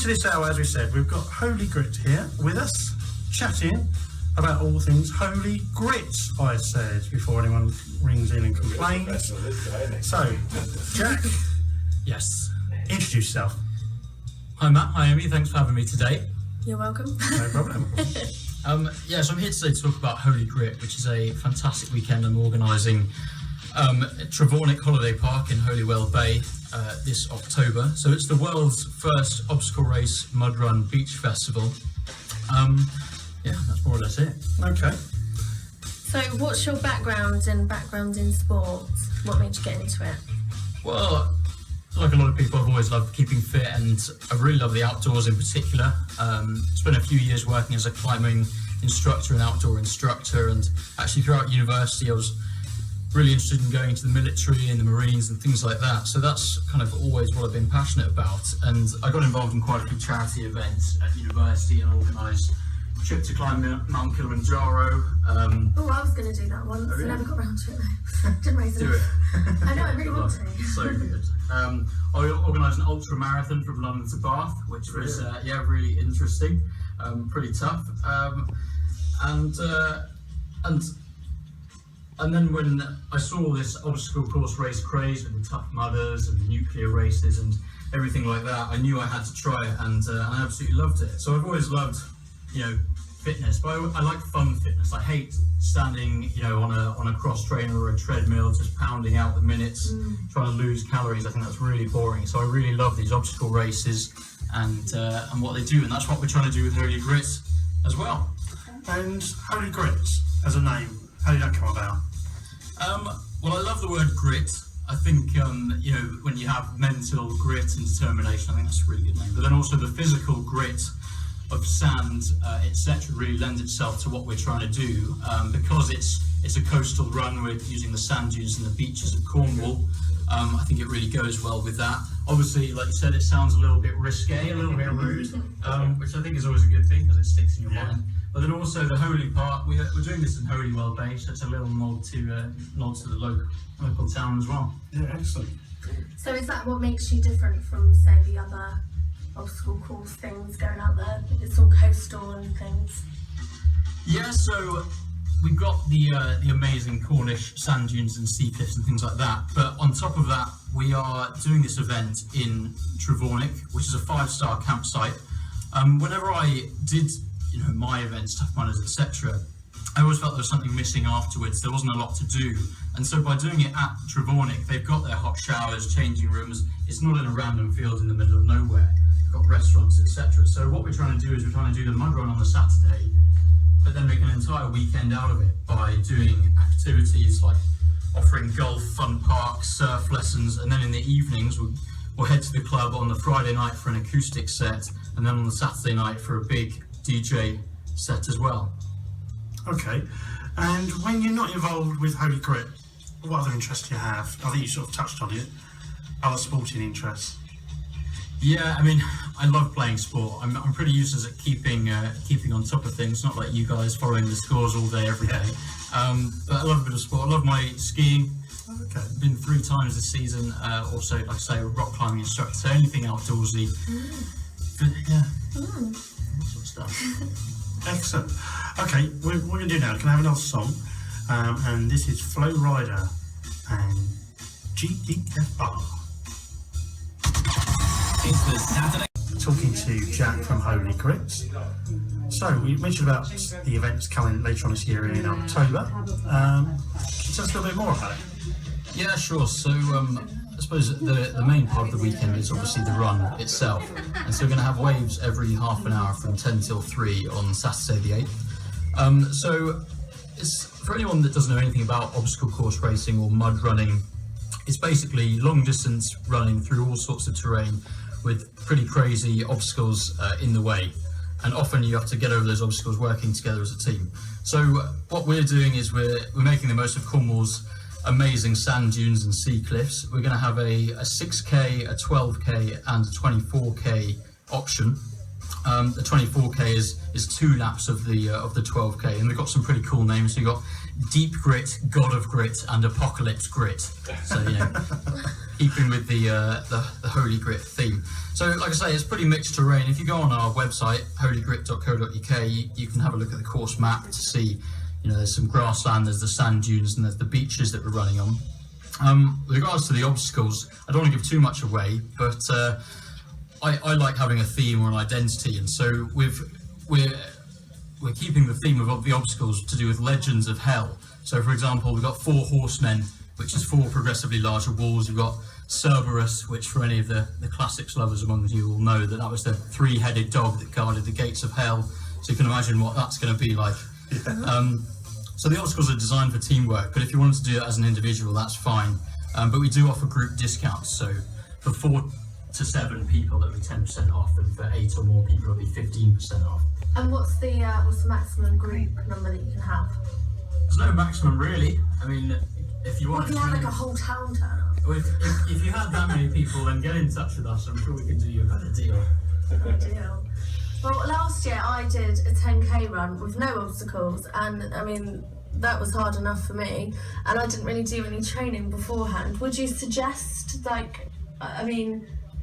into this hour, as we said, we've got Holy Grit here with us, chatting about all things Holy Grit, I said, before anyone rings in and complains. So, Jack. Yes. Introduce yourself. Hi Matt, hi Amy, thanks for having me today. You're welcome. No problem. So I'm here today to talk about Holy Grit, which is a fantastic weekend I'm organising at Trevornick Holiday Park in Holywell Bay this October. So it's the world's first obstacle race mud run beach festival. That's more or less it. Okay. So what's your background in sports? What made you get into it? Well, like a lot of people, I've always loved keeping fit, and I really love the outdoors in particular. Spent a few years working as a climbing instructor and outdoor instructor, and actually throughout university I was really interested in going into the military and the Marines and things like that. So that's kind of always what I've been passionate about. And I got involved in quite a few charity events at university and organised a trip to climb Mount Kilimanjaro. I was going to do that once. I never got around to it though. Didn't raise Do enough. it. I know, I really want to. So good. I organised an ultra marathon from London to Bath, which was really interesting, pretty tough. And then when I saw this obstacle course race craze with the Tough Mudders and the nuclear races and everything like that, I knew I had to try it, and I absolutely loved it. So I've always loved, fitness, but I like fun fitness. I hate standing, on a cross trainer or a treadmill, just pounding out the minutes, trying to lose calories. I think that's really boring. So I really love these obstacle races and what they do, and that's what we're trying to do with Holy Grit as well. And Holy Grit, as a name, how did that come about? Well, I love the word grit. I think, when you have mental grit and determination, I think that's a really good name. But then also the physical grit of sand, etc., really lends itself to what we're trying to do, because it's a coastal run. We're using the sand dunes and the beaches of Cornwall. I think it really goes well with that. Obviously, like you said, it sounds a little bit risque, a little bit rude, which I think is always a good thing because it sticks in your mind. But then also the Holy Park, we're doing this in Holywell Bay, so it's a little nod to the local town as well. Yeah, excellent. So is that what makes you different from, say, the other obstacle course things going out there? It's all coastal and things. Yeah, so we've got the amazing Cornish sand dunes and sea cliffs and things like that. But on top of that, we are doing this event in Trevornick, which is a 5-star campsite. Whenever I did my events, Tough Mudders, etc., I always felt there was something missing afterwards. There wasn't a lot to do. And so by doing it at Trevornick, they've got their hot showers, changing rooms. It's not in a random field in the middle of nowhere. They've got restaurants, etc. So what we're trying to do is we're trying to do the mud run on the Saturday, but then make an entire weekend out of it by doing activities like offering golf, fun parks, surf lessons, and then in the evenings we'll head to the club on the Friday night for an acoustic set, and then on the Saturday night for a big DJ set as well. Okay. And when you're not involved with Holy Grit, what other interests do you have? I think you sort of touched on it. Other sporting interests? Yeah, I mean, I love playing sport. I'm pretty useless at keeping on top of things. Not like you guys following the scores all day, every day. But I love a bit of sport. I love my skiing. Okay. Been 3 times this season. Also, like I say, a rock climbing instructor. So anything outdoorsy. That sort of stuff. Excellent. Okay, what we're going to do now, can I have another song? And this is Flow Rider and GDFR. It's the Saturday. Talking to Jack from Holy Grit. So, we mentioned about the events coming later on this year in October. Can you tell us a little bit more about it? Yeah, sure. So I suppose the main part of the weekend is obviously the run itself. And so we're going to have waves every half an hour from 10 till 3 on Saturday the 8th. So it's, for anyone that doesn't know anything about obstacle course racing or mud running, it's basically long distance running through all sorts of terrain with pretty crazy obstacles in the way. And often you have to get over those obstacles working together as a team. So what we're doing is we're making the most of Cornwall's amazing sand dunes and sea cliffs. We're going to have a 6k, a 12k and a 24k option. The 24k is 2 laps of the 12k, and we've got some pretty cool names. So you've got Deep Grit, God of Grit, and Apocalypse Grit. So, keeping with the Holy Grit theme. So, like I say, it's pretty mixed terrain. If you go on our website, holygrit.co.uk, you can have a look at the course map to see, there's some grassland, there's the sand dunes, and there's the beaches that we're running on. With regards to the obstacles, I don't want to give too much away, but I like having a theme or an identity, and so we're keeping the theme of the obstacles to do with legends of hell. So, for example, we've got 4 horsemen, which is 4 progressively larger walls. We've got Cerberus, which for any of the classics lovers among you will know that was the 3-headed dog that guarded the gates of hell. So you can imagine what that's going to be like. Yeah. So the obstacles are designed for teamwork, but if you wanted to do it as an individual, that's fine. But we do offer group discounts. So for 4 to 7 people, it'll be 10% off, and for 8 or more people, it'll be 15% off. And what's the maximum group number that you can have? There's no maximum, really. I mean, if you want. What if you had like a whole town turn up? If you had that many people, then get in touch with us. I'm sure we can do you a better deal. Good deal. Well, last year I did a 10k run with no obstacles, and I mean that was hard enough for me, and I didn't really do any training beforehand. Would you suggest,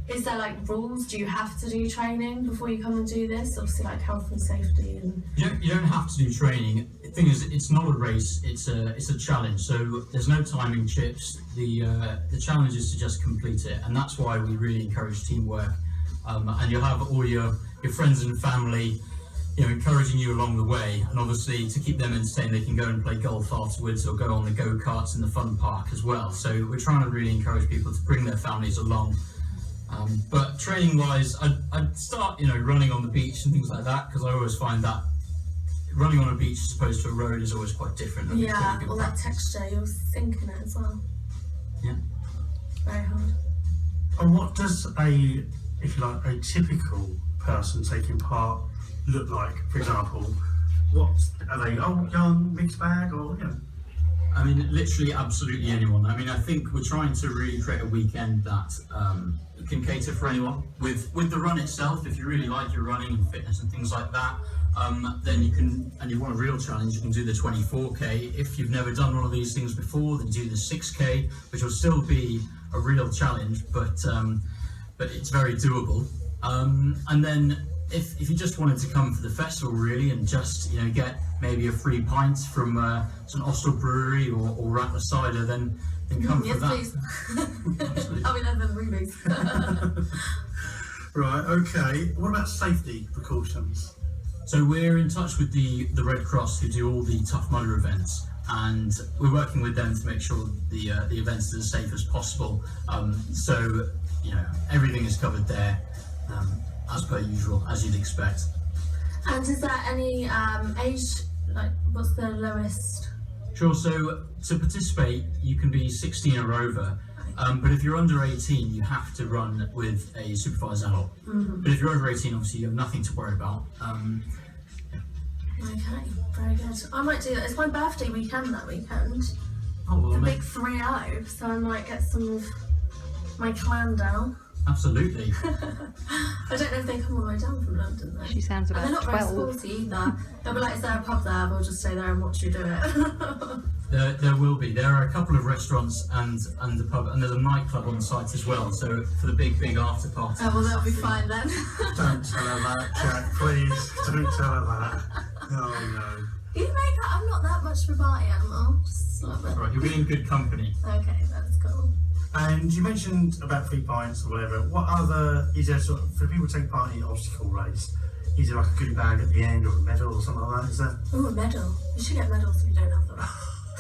is there rules? Do you have to do training before you come and do this? Obviously, health and safety and. You don't have to do training. The thing is, it's not a race. It's a challenge. So there's no timing chips. The challenge is to just complete it, and that's why we really encourage teamwork. And you'll have all your friends and family, encouraging you along the way. And obviously, to keep them entertained, they can go and play golf afterwards or go on the go-karts in the fun park as well. So we're trying to really encourage people to bring their families along. But training-wise, I'd start, running on the beach and things like that, because I always find that running on a beach as opposed to a road is always quite different. Yeah, all that texture, you're sinking it as well. Yeah. Very hard. And what does a typical person taking part look like? For example, what are they? Old, young, mixed bag, or I mean, literally, absolutely anyone. I mean, I think we're trying to really create a weekend that can cater for anyone. With the run itself, if you really like your running and fitness and things like that, then you can, and you want a real challenge, you can do the 24k. If you've never done one of these things before, then do the 6k, which will still be a real challenge, but it's very doable. And then if you just wanted to come for the festival really and just get maybe a free pint from St Austell Brewery or Rattler Cider, then come for that. Yes, please. I'll be there for the rubies. Right, okay. What about safety precautions? So we're in touch with the Red Cross, who do all the Tough Mudder events, and we're working with them to make sure the events are as safe as possible. So everything is covered there, as per usual, as you'd expect. And is there any age, what's the lowest? Sure, so to participate, you can be 16 or over, but if you're under 18, you have to run with a supervised adult. Mm-hmm. But if you're over 18, obviously you have nothing to worry about. Okay, very good. I might do that. It's my birthday weekend that weekend. Oh, well, the big 3-0, so I might get some of my clan down. Absolutely. I don't know if they come all the way down from London though. She sounds about 12. And they're not very sporty either. They'll be like, is there a pub there? We'll just stay there and watch you do it. There will be. There are a couple of restaurants and a pub, and there's a nightclub on site as well. So for the big after party. Oh well, that'll be fine then. Don't tell her that, Jack. Please, don't tell her that. Oh no. You make that. I'm not that much of a party animal. Just a little bit. Right, you'll be in good company. Okay, that's cool. And you mentioned about free pints or whatever. What other, is there for people taking part in the obstacle race, is there like a goodie bag at the end or a medal or something like that? Is there? Oh, a medal. You should get medals if you don't have them.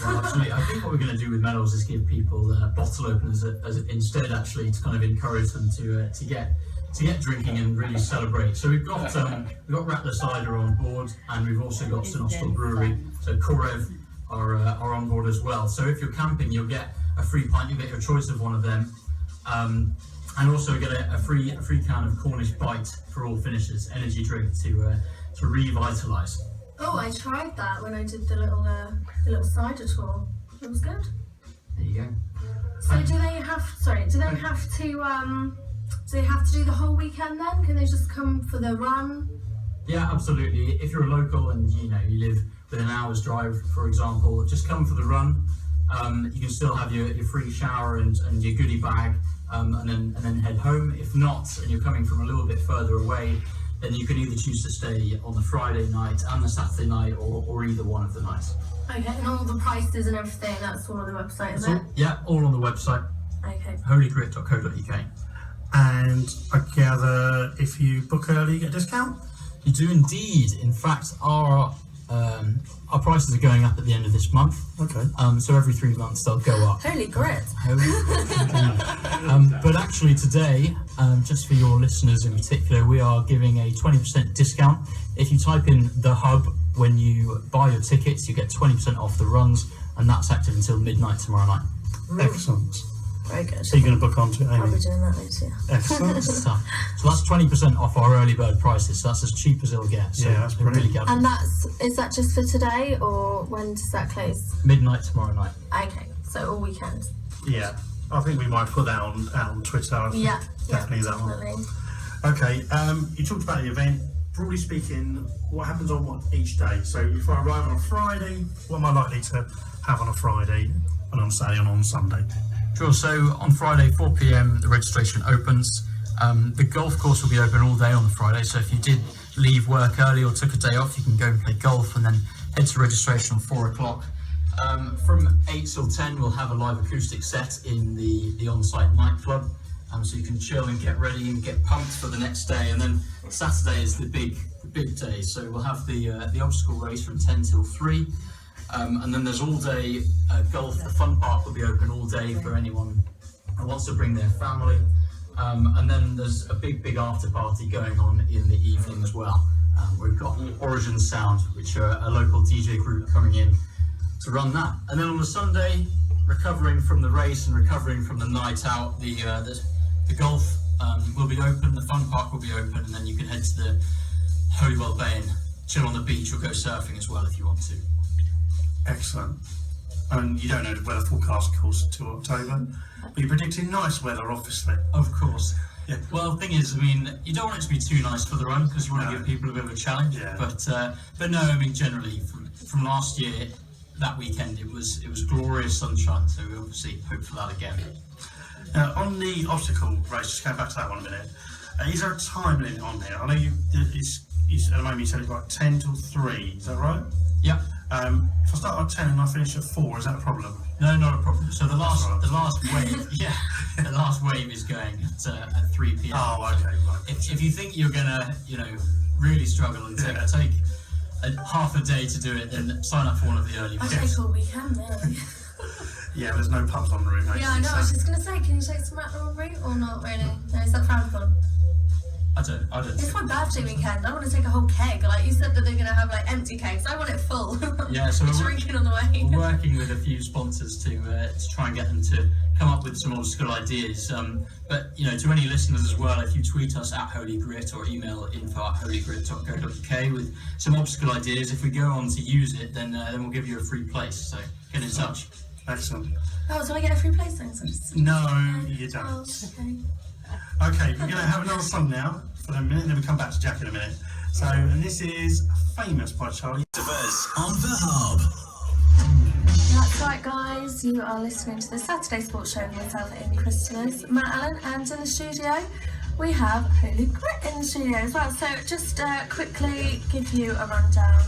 Well, absolutely. I think what we're going to do with medals is give people bottle openers as instead, actually, to kind of encourage them to get drinking and really celebrate. So we've got Rattler Cider on board, and we've also got St Austell Brewery. So Korev are on board as well. So if you're camping, you'll get a free pint. You get your choice of one of them, and also get a free can of Cornish Bite for all finishers, energy drink to revitalise. Oh, I tried that when I did the little cider tour. It was good. There you go. So do they have to do the whole weekend then? Can they just come for the run? Yeah, absolutely. If you're a local and you live within an hour's drive, for example, just come for the run. You can still have your free shower and your goodie bag, and then head home. If not, and you're coming from a little bit further away, then you can either choose to stay on the Friday night and the Saturday night, or either one of the nights. Okay, and all the prices and everything, that's all on the website, is it? Yeah, all on the website, Okay. holygrit.co.uk. And I gather if you book early, you get a discount? You do indeed. In fact, our prices are going up at the end of this month. Okay. So every 3 months they'll go up. Holy grit. But actually today, just for your listeners in particular, we are giving a 20% discount. If you type in The Hub when you buy your tickets, you get 20% off the runs, and that's active until midnight tomorrow night. Excellent. Very good. So you're going to book onto it, I'll Amy? be doing that later, yeah. Excellent. So that's 20% off our early bird prices. So that's as cheap as it'll get. So Yeah, that's it really brilliant. gets And is that just for today, or when does that close? midnight tomorrow night. Okay, so all weekend. Yeah. I think we might put that out on Twitter. I think Yeah, definitely yeah, that one. definitely. Okay, you talked about the event. Broadly speaking, what happens on each day? So if I arrive on a Friday, what am I likely to have on a Friday, and on Saturday and on Sunday? Sure. So on Friday, 4 p.m, the registration opens. The golf course will be open all day on the Friday. So if you did leave work early or took a day off, you can go and play golf and then head to registration on 4 o'clock. From 8 till 10, we'll have a live acoustic set in the on-site nightclub. So you can chill and get ready and get pumped for the next day. And then Saturday is the big day. So we'll have the obstacle race from 10 till 3. And then there's all day golf. The fun park will be open all day for anyone who wants to bring their family. And then there's a big after party going on in the evening as well. We've got Origin Sound, which are a local DJ group coming in to run that. And then on the Sunday, recovering from the race and recovering from the night out, the golf will be open, the fun park will be open, and then you can head to the Holywell Bay and chill on the beach or go surfing as well if you want to. Excellent. And you don't know the weather forecast, of course, until October, but you're predicting nice weather, obviously. Of course. Yeah. Well, the thing is, I mean, you don't want it to be too nice for the run because you want to No. give people a bit of a challenge. Yeah. But no, I mean, generally from last year, that weekend it was glorious sunshine. So we obviously hope for that again. Now, on the obstacle race, just going back to that one a minute, is there a time limit on there? I know at the moment you said it's like 10 till 3, is that right? Yeah. If I start at 10 and I finish at 4, is that a problem? No, not a problem. So the last right. wave, yeah, the last wave is going at 3 p.m. Oh, okay, right. If you think you're gonna, really struggle and take half a day to do it, then sign up for one of the early I ones. take all weekend, really. Yeah, there's no pubs on the route, mate. Yeah, I know. I was just going to say, can you take some out on the route or not really? No, is that frowned upon? I don't. It's my birthday weekend. I want to take a whole keg. Like you said that they're going to have like empty kegs. I want it full. Yeah, so we're drinking on the way. We're working with a few sponsors to try and get them to come up with some obstacle ideas. But to any listeners as well, if you tweet us at HolyGrit or email info@holygrit.co.uk with some obstacle ideas, if we go on to use it, then we'll give you a free place. So get in touch. Excellent. Oh, do I get a free place then? So just... No, you don't. Oh, okay. Okay, we're going to have another song now for a minute, then we come back to Jack in a minute. So, and this is Famous by Charlie. On the Hub. That's right, guys. You are listening to the Saturday Sports Show with myself, Amy Christmas, Matt Allen, and in the studio we have Holy Grit in the studio as well. So, just quickly give you a rundown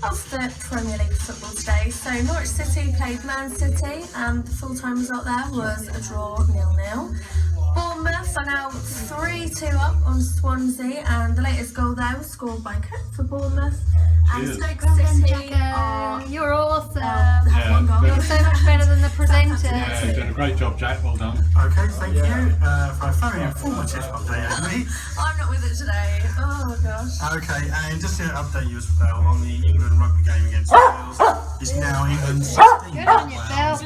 of the Premier League football today. So, Norwich City played Man City, and the full-time result there was a draw 0-0. Bournemouth are now 3-2 up on Swansea, and the latest goal there was scored by Cook for Bournemouth. And Stoke City are... You're awesome. have one goal. You're so much better than the presenter. Yeah, you're doing a great job, Jack. Well done. Okay, thank you for a very informative update, Amy. I'm not with it today. Oh gosh. Okay, and just to update you as well on the England rugby game against Wales, it's now England 16. Good on you, Phil.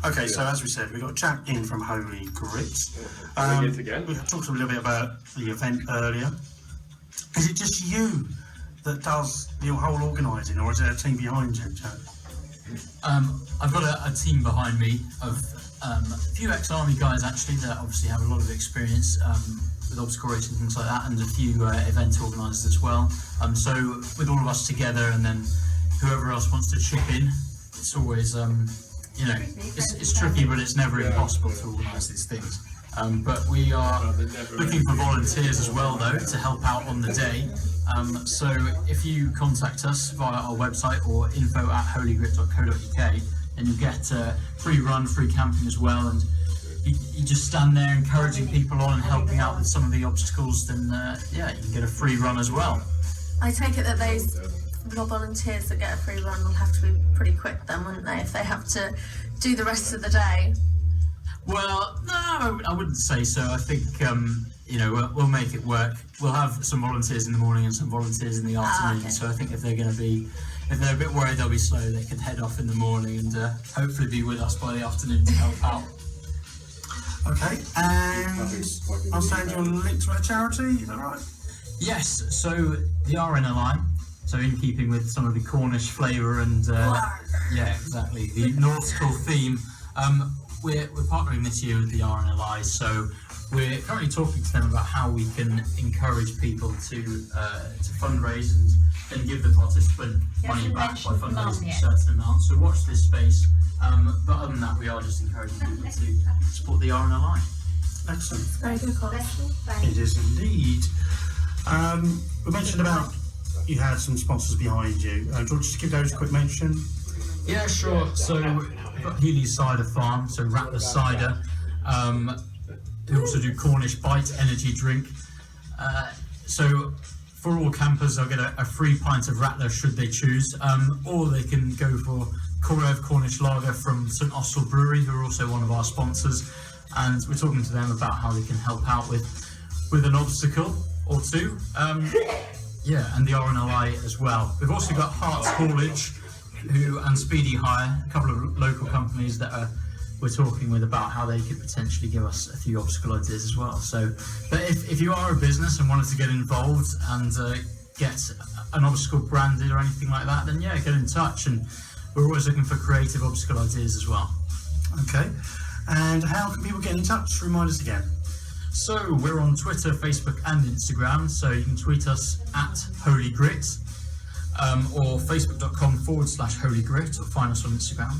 Okay, so as we said, we've got Jack in from Holy Grit. It again. We talked a little bit about the event earlier. Is it just you that does the whole organising, or is there a team behind you, Jack? I've got a team behind me of a few ex-army guys actually that obviously have a lot of experience with obstacle racing and things like that, and a few event organisers as well. So with all of us together, and then whoever else wants to chip in, it's always it's tricky, but it's never impossible to organise these things. But we are looking for volunteers as well, though, to help out on the day. So if you contact us via our website or info@holygrit.co.uk, and you get free run, free camping as well, and you just stand there encouraging people on and helping out with some of the obstacles, then you can get a free run as well. I take it that those volunteers that get a free run will have to be pretty quick then, wouldn't they, if they have to do the rest of the day? Well, no, I wouldn't say so. I think we'll make it work. We'll have some volunteers in the morning and some volunteers in the afternoon. Okay. So I think if they're a bit worried they'll be slow, they can head off in the morning and hopefully be with us by the afternoon to help out. Okay, and I'll send you a link to our charity, is that right? Yes, so the RNLI, so in keeping with some of the Cornish flavour and yeah, exactly, the nautical theme, we're partnering this year with the RNLI, so we're currently talking to them about how we can encourage people to fundraise and give the participant money back by fundraising a certain amount. So watch this space. But other than that, we are just encouraging people to support the RNLI. Excellent. Very good call. It is indeed. We mentioned about you had some sponsors behind you. Do you want to just give those a quick mention? Yeah, sure. So we've got Healy's Cider Farm, so Rattler Cider. We also do Cornish Bite energy drink. So for all campers, they'll get a free pint of Rattler should they choose, or they can go for Korev Cornish Lager from St Austell Brewery, who are also one of our sponsors, and we're talking to them about how they can help out with an obstacle or two. And the RNLI as well. We've also got Hearts Haulage and Speedy Hire, a couple of local companies that we're talking with about how they could potentially give us a few obstacle ideas as well. So, but if you are a business and wanted to get involved and get an obstacle branded or anything like that, then get in touch, and we're always looking for creative obstacle ideas as well. Okay, and how can people get in touch? Remind us again. So we're on Twitter, Facebook and Instagram, so you can tweet us at HolyGrit, or facebook.com/HolyGrit, or find us on Instagram,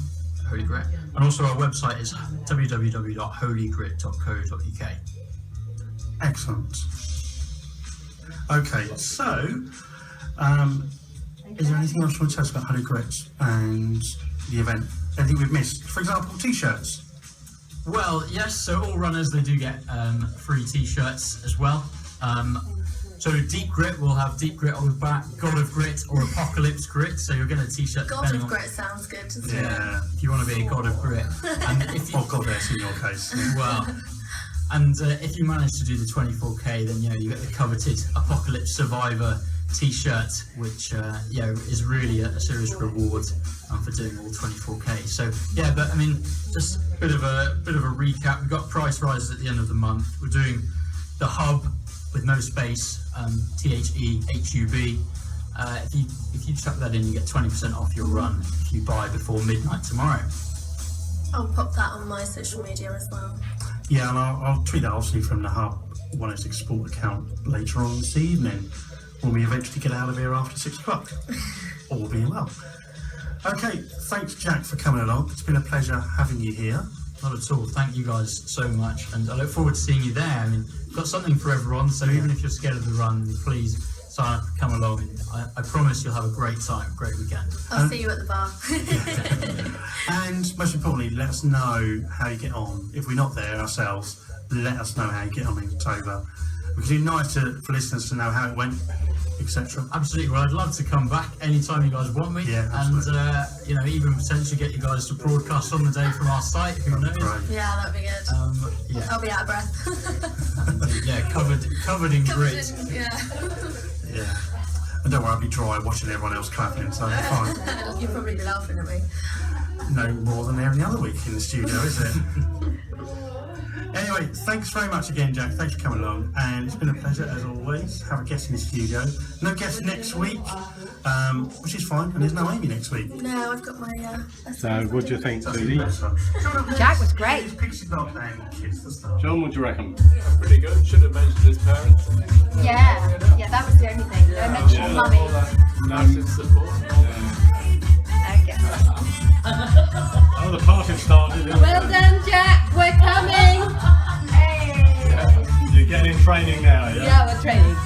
HolyGrit. And also our website is www.holygrit.co.uk. Excellent. Okay, so is there anything else you want to tell us about Holy Grit and the event? Anything we've missed? For example, t-shirts. Well, yes, so all runners, they do get free t-shirts as well. So Deep Grit will have Deep Grit on the back, God of Grit or Apocalypse Grit, so you'll get a t-shirt. God of Grit sounds good, doesn't it? Yeah. If you want to be a God of Grit. And if you, Oh, goddess in your case. well, and if you manage to do the 24k, then you get the coveted Apocalypse Survivor t-shirt, which is really a serious reward for doing all 24k. So but I mean, just a bit of a recap. We've got price rises at the end of the month. We're doing the Hub with no space, THEHUB. If you chuck that in, you get 20% off your run if you buy before midnight tomorrow. I'll pop that on my social media as well. Yeah, and I'll tweet that obviously from the Hub 106 Sport account later on this evening, when we eventually get out of here after 6 o'clock. All being well. Okay, thanks Jack for coming along. It's been a pleasure having you here. Not at all. Thank you guys so much, and I look forward to seeing you there. I mean, we've got something for everyone, so even if you're scared of the run, please sign up, come along, and I promise you'll have a great time, great weekend. I'll see you at the bar. And most importantly, let us know how you get on. If we're not there ourselves, let us know how you get on in October. Because it'd be nice for listeners to know how it went, etc. Absolutely. Well, I'd love to come back anytime you guys want me, Yeah, and even potentially get you guys to broadcast on the day from our site. Who knows? Right. Yeah, that'd be good. I'll be out of breath. Covered in grit. Yeah. And don't worry, I'll be dry watching everyone else clapping, so it's fine. You'll probably be laughing at me. No more than every other week in the studio, is it? Anyway, Anyway, thanks very much again, Jack. Thanks for coming along, and it's been a pleasure as always. Have a guest in the studio. No guest next week, which is fine, and there's no Amy next week. No, I've got my. So, what do you think, Lily? Jack was great. Pixie Dog and Kiss the Star. John, what do you reckon? Pretty good. Should have mentioned his parents. Yeah, that was the only thing. I mentioned mummy. Massive support. Okay. Oh, the party started. Well done, Jack. We're coming. Hey. You're getting in training now, yeah? Yeah, we're training.